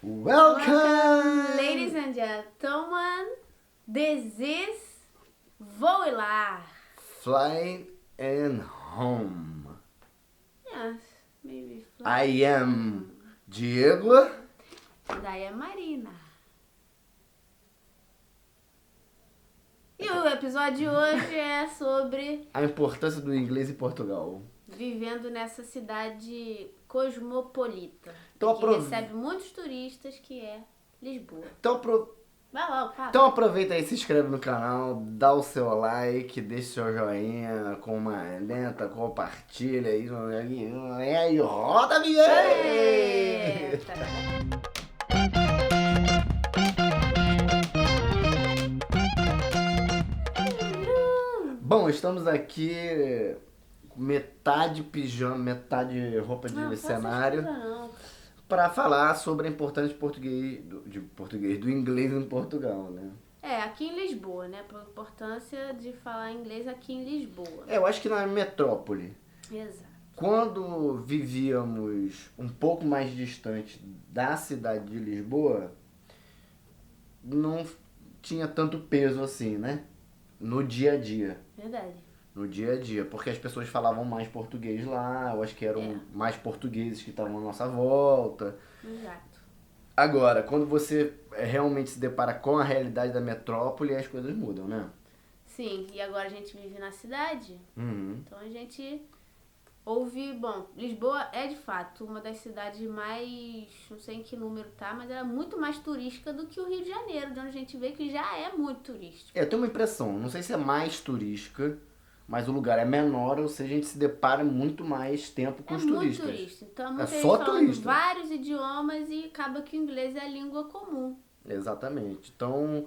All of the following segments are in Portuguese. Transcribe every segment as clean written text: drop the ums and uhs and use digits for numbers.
Welcome! Ladies and gentlemen, this is Voe Lá. Fly and home. Yes, maybe fly. I am Diego. And I am Marina. E o episódio de hoje é sobre A importância do inglês em Portugal. vivendo nessa cidade cosmopolita, Então, que recebe muitos turistas, que é Lisboa. Vai lá, fala. Então aproveita aí, se inscreve no canal, dá o seu like, deixa o seu joinha, comenta, compartilha aí, e roda a vinheta! Bom, estamos aqui com metade pijama, metade roupa de cenário para falar sobre a importância do inglês em Portugal, né? É, aqui em Lisboa, né? Por importância de falar inglês aqui em Lisboa. Eu acho que na metrópole. Exato. Quando vivíamos um pouco mais distante da cidade de Lisboa, não tinha tanto peso assim, né? No dia a dia. Verdade. No dia a dia, porque as pessoas falavam mais português lá, eu acho que eram mais portugueses que estavam à nossa volta. Exato. Agora, quando você realmente se depara com a realidade da metrópole, as coisas mudam, né? Sim, e agora a gente vive na cidade, Uhum. então a gente ouve... Bom, Lisboa é de fato uma das cidades mais... Não sei em que número tá, mas ela é muito mais turística do que o Rio de Janeiro, de onde a gente vê que já é muito turístico. Eu tenho uma impressão, não sei se é mais turística, mas o lugar é menor, ou seja, a gente se depara muito mais tempo com os turistas. É muito turista, então muita gente só falando turista. vários idiomas e acaba que o inglês é a língua comum. Exatamente. Então,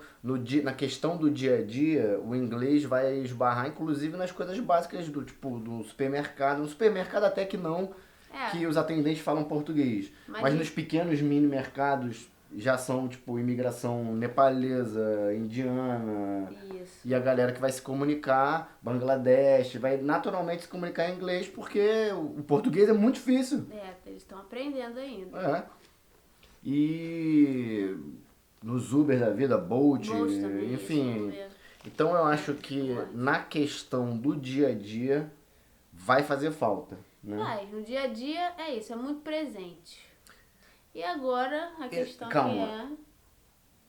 na questão do dia a dia, o inglês vai esbarrar, inclusive, nas coisas básicas do supermercado. No supermercado até que não, que os atendentes falam português. Mas nos pequenos mini mercados já são, imigração nepalesa, indiana. Isso. E a galera que vai se comunicar, Bangladesh, vai naturalmente se comunicar em inglês, porque o português é muito difícil. Eles estão aprendendo ainda. É. E nos Uber da vida, Bolt, também, enfim. Então eu acho que na questão do dia a dia vai fazer falta, né? Mas no dia a dia é isso, é muito presente. E agora a questão Calma. que é...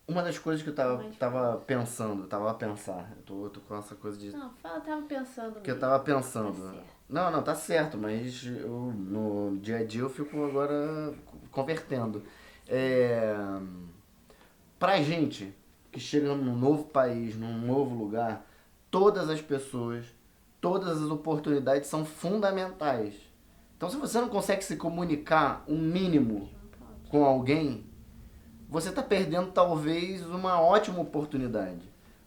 Uma das coisas que eu tava a pensar, eu tô com essa coisa de... Não, fala, tava pensando. Que eu tava pensando. Tá certo. Não, tá certo, mas no dia a dia eu fico agora convertendo. Pra gente que chega num novo país, num novo lugar, todas as pessoas, todas as oportunidades são fundamentais. Então, se você não consegue se comunicar um mínimo com alguém, você está perdendo talvez uma ótima oportunidade,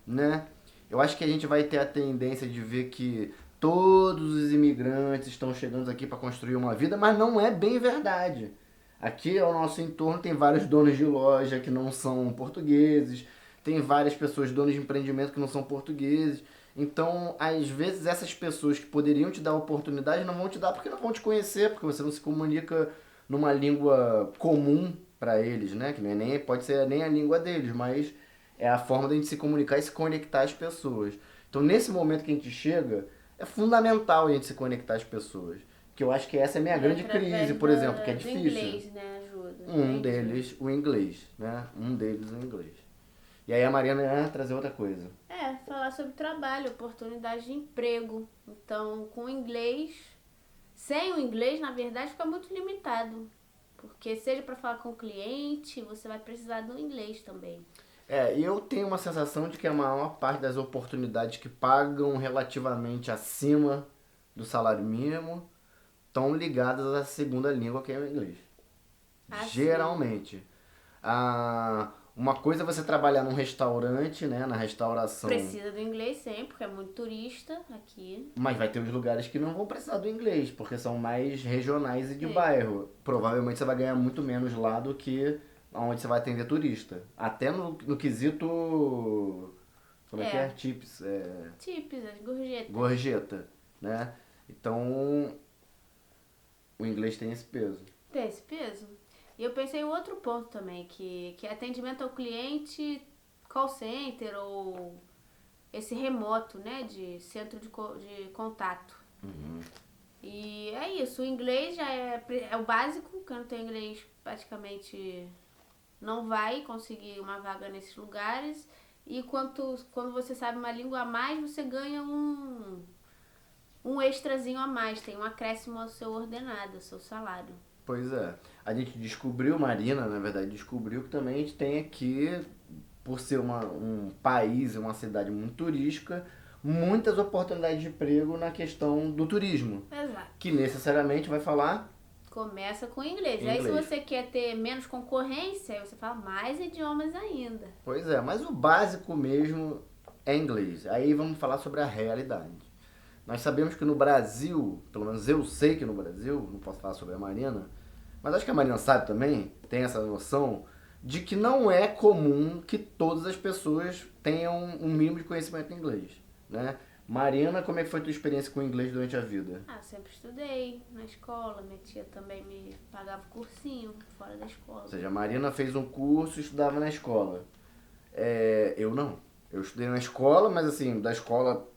né? Eu acho que a gente vai ter a tendência de ver que todos os imigrantes estão chegando aqui para construir uma vida, mas não é bem verdade. Aqui ao nosso entorno tem vários donos de loja que não são portugueses, tem várias pessoas, donos de empreendimento que não são portugueses. Então, às vezes, essas pessoas que poderiam te dar oportunidade não vão te dar porque não vão te conhecer, porque você não se comunica numa língua comum para eles, né? Que nem pode ser nem a língua deles, mas é a forma de a gente se comunicar e se conectar às pessoas. Então, nesse momento que a gente chega, é fundamental a gente se conectar às pessoas. Que eu acho que essa é a minha grande crise, por exemplo, que é difícil. O inglês, né, ajuda. Um deles, o inglês, né? Um deles, o inglês. E aí a Mariana ia trazer outra coisa. Falar sobre trabalho, oportunidade de emprego. Então, com o inglês, sem o inglês, na verdade, fica muito limitado. Porque seja para falar com o cliente, você vai precisar do inglês também. E eu tenho uma sensação de que a maior parte das oportunidades que pagam relativamente acima do salário mínimo estão ligadas à segunda língua, que é o inglês. Geralmente. Uma coisa é você trabalhar num restaurante, né, na restauração. Precisa do inglês sempre, porque é muito turista aqui. Mas vai ter uns lugares que não vão precisar do inglês, porque são mais regionais e de bairro. Provavelmente você vai ganhar muito menos lá do que onde você vai atender turista. Até no quesito... Como é que é? Tips. Tips, gorjeta. Gorjeta, né? Então, o inglês tem esse peso. Tem esse peso. E eu pensei em outro ponto também, que é atendimento ao cliente, call center ou esse remoto, né, de centro de contato. E é isso, o inglês já é o básico, quem não tem inglês praticamente não vai conseguir uma vaga nesses lugares. E quando você sabe uma língua a mais, você ganha um extrazinho a mais, tem um acréscimo ao seu ordenado, ao seu salário. Pois é. A gente descobriu, Marina, na verdade, descobriu que também a gente tem aqui, por ser um país e uma cidade muito turística, muitas oportunidades de emprego na questão do turismo. Exato. Que necessariamente vai falar Começa com inglês. Aí se você quer ter menos concorrência, aí você fala mais idiomas ainda. Pois é, mas o básico mesmo é inglês. Aí vamos falar sobre a realidade. Nós sabemos que no Brasil, pelo menos eu sei que no Brasil, não posso falar sobre a Marina, mas acho que a Marina sabe também, tem essa noção, de que não é comum que todas as pessoas tenham um mínimo de conhecimento em inglês, né? Marina, como é que foi a tua experiência com o inglês durante a vida? Sempre estudei na escola, minha tia também me pagava cursinho fora da escola. Ou seja, a Marina fez um curso e estudava na escola. Eu não. Eu estudei na escola, mas assim, da escola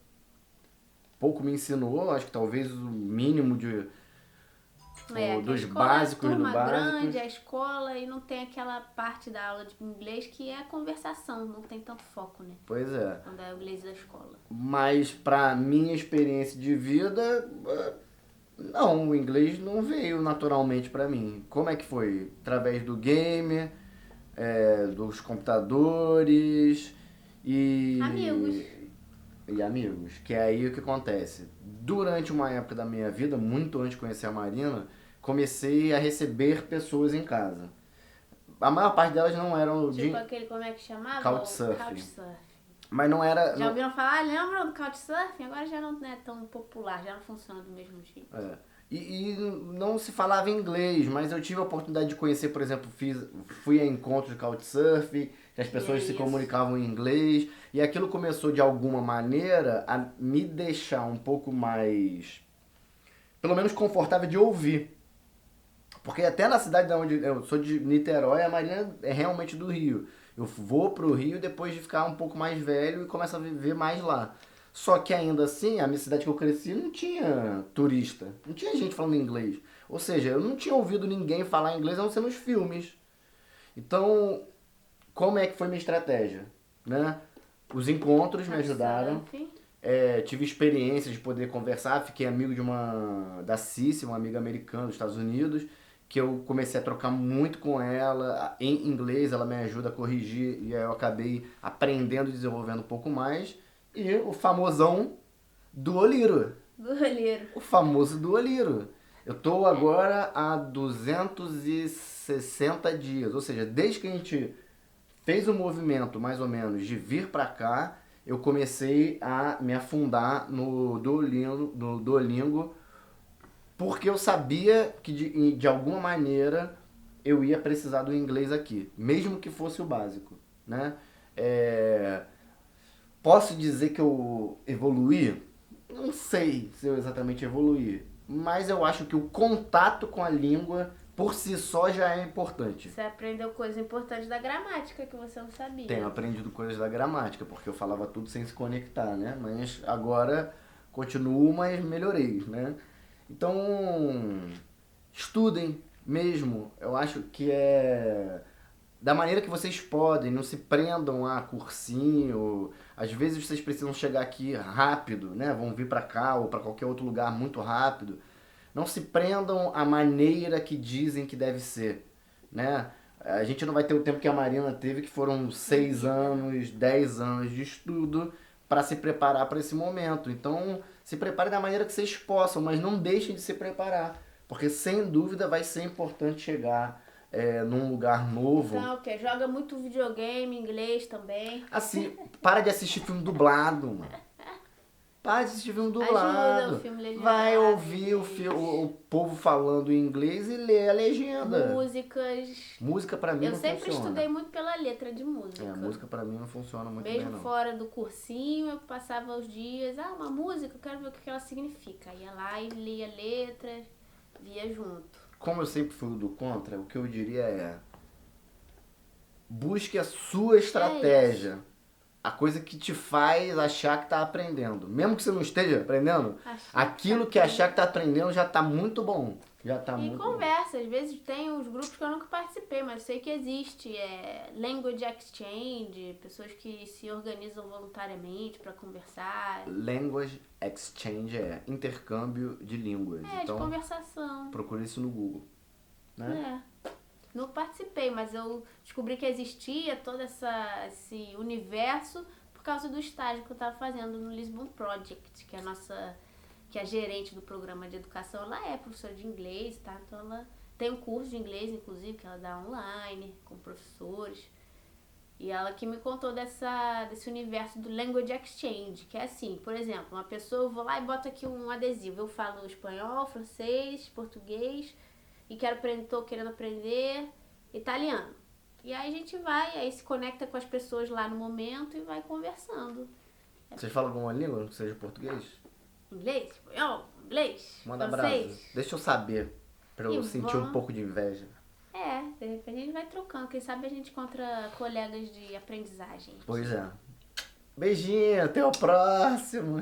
pouco me ensinou, acho que talvez o mínimo dos básicos do básico. Grande, a escola, e não tem aquela parte da aula de inglês que é a conversação, não tem tanto foco, né? Pois é. Quando é o inglês da escola. Mas pra minha experiência de vida, não, o inglês não veio naturalmente pra mim. Como é que foi? Através do game, dos computadores e... amigos, que é aí o que acontece. Durante uma época da minha vida, muito antes de conhecer a Marina, comecei a receber pessoas em casa. A maior parte delas não eram tipo aquele, como é que chamava? Couchsurfing. Mas não era... Já ouviram falar? Lembram do Couchsurfing? Agora já não é tão popular, já não funciona do mesmo jeito. E não se falava inglês, mas eu tive a oportunidade de conhecer, por exemplo, fui a encontros de Couchsurfing, que as pessoas se comunicavam em inglês, e aquilo começou de alguma maneira a me deixar um pouco mais, pelo menos confortável de ouvir. Porque até na cidade onde eu sou de Niterói, a Marina é realmente do Rio. Eu vou pro Rio depois de ficar um pouco mais velho e começo a viver mais lá. Só que ainda assim, a minha cidade que eu cresci não tinha turista, não tinha gente falando inglês. Ou seja, eu não tinha ouvido ninguém falar inglês a não ser nos filmes. Então, como é que foi minha estratégia? Né? Os encontros me ajudaram. Tive experiência de poder conversar, fiquei amigo da Cici, uma amiga americana dos Estados Unidos, que eu comecei a trocar muito com ela em inglês, ela me ajuda a corrigir e aí eu acabei aprendendo e desenvolvendo um pouco mais. E o famosão Duolingo. O famoso Duolingo. Eu tô agora há 260 dias, ou seja, desde que a gente fez o movimento mais ou menos de vir pra cá, eu comecei a me afundar no Duolingo, porque eu sabia que de alguma maneira eu ia precisar do inglês aqui, mesmo que fosse o básico, né? Posso dizer que eu evoluí? Não sei se eu exatamente evoluí, mas eu acho que o contato com a língua por si só já é importante. Você aprendeu coisas importantes da gramática que você não sabia. Tenho aprendido coisas da gramática, porque eu falava tudo sem se conectar, né? Mas agora continuo, mas melhorei, né? Então, estudem mesmo. Eu acho que da maneira que vocês podem, não se prendam a cursinho. Às vezes vocês precisam chegar aqui rápido, né? Vão vir pra cá ou pra qualquer outro lugar muito rápido. Não se prendam à maneira que dizem que deve ser, né? A gente não vai ter o tempo que a Marina teve, que foram 6 anos, 10 anos de estudo para se preparar para esse momento. Então, se preparem da maneira que vocês possam, mas não deixem de se preparar, porque sem dúvida vai ser importante chegar num lugar novo. Então, joga muito videogame, inglês também. Assim, para de assistir filme dublado, mano. Para de assistir filme dublado. Ajuda o filme legendado. Vai ouvir o povo falando em inglês e ler a legenda. Músicas. Música pra mim não funciona. Eu sempre estudei muito pela letra de música. Música pra mim não funciona muito bem, não. Mesmo fora do cursinho, eu passava os dias, uma música, eu quero ver o que ela significa. Ia lá e lia letras, via junto. como eu sempre fui do contra, o que eu diria é: busque a sua estratégia. A coisa que te faz achar que tá aprendendo. Mesmo que você não esteja aprendendo, aquilo que achar que tá aprendendo já tá muito bom. Já tá muito conversa, às vezes tem uns grupos que eu nunca participei, mas sei que existe. Language Exchange, pessoas que se organizam voluntariamente para conversar. Language Exchange é intercâmbio de línguas. Então, de conversação. Procure isso no Google. Né? Não participei, mas eu descobri que existia todo esse universo por causa do estágio que eu estava fazendo no Lisbon Project, que é a gerente do programa de educação. Ela é professora de inglês, tá? Então ela tem um curso de inglês, inclusive, que ela dá online com professores. E ela que me contou desse universo do Language Exchange, que é assim, por exemplo, uma pessoa, eu vou lá e boto aqui um adesivo. Eu falo espanhol, francês, português e tô querendo aprender italiano. E aí a gente aí se conecta com as pessoas lá no momento e vai conversando. Vocês falam alguma língua, não seja português? Inglês, espanhol, inglês, Manda francês. brasa. Deixa eu saber, pra eu sentir um pouco de inveja. De repente a gente vai trocando. Quem sabe a gente encontra colegas de aprendizagem. Pois é. Beijinho, até o próximo.